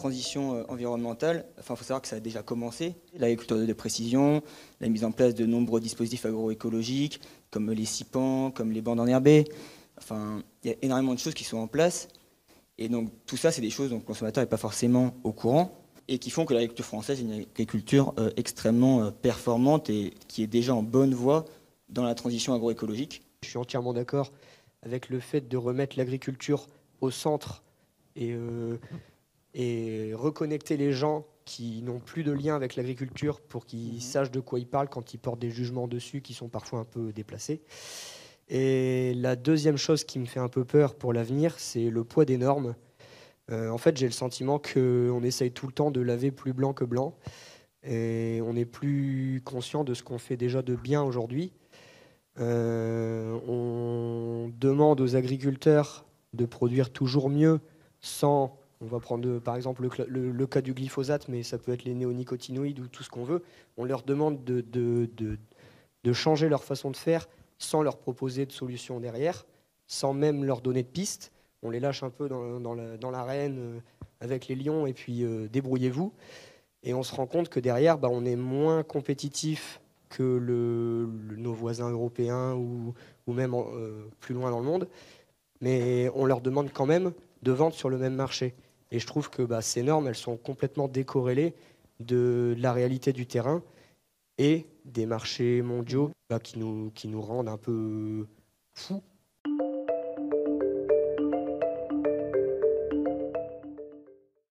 transition environnementale, enfin, il faut savoir que ça a déjà commencé. L'agriculture de précision, la mise en place de nombreux dispositifs agroécologiques, comme les CIPAN, comme les bandes enherbées. Enfin, il y a énormément de choses qui sont en place. Et donc, tout ça, c'est des choses dont le consommateur n'est pas forcément au courant et qui font que l'agriculture française est une agriculture extrêmement performante et qui est déjà en bonne voie dans la transition agroécologique. Je suis entièrement d'accord avec le fait de remettre l'agriculture au centre et reconnecter les gens qui n'ont plus de lien avec l'agriculture pour qu'ils sachent de quoi ils parlent quand ils portent des jugements dessus qui sont parfois un peu déplacés. Et la deuxième chose qui me fait un peu peur pour l'avenir, c'est le poids des normes. En fait, j'ai le sentiment qu'on essaye tout le temps de laver plus blanc que blanc et on n'est plus conscient de ce qu'on fait déjà de bien aujourd'hui. On demande aux agriculteurs de produire toujours mieux sans, on va prendre par exemple le cas du glyphosate, mais ça peut être les néonicotinoïdes ou tout ce qu'on veut. On leur demande de changer leur façon de faire sans leur proposer de solution derrière, sans même leur donner de pistes. On les lâche un peu dans l'arène avec les lions et puis débrouillez-vous. Et on se rend compte que derrière, on est moins compétitif que nos voisins européens ou même plus loin dans le monde. Mais on leur demande quand même de vendre sur le même marché. Et je trouve que ces normes, elles sont complètement décorrélées de la réalité du terrain et des marchés mondiaux qui nous rendent un peu fous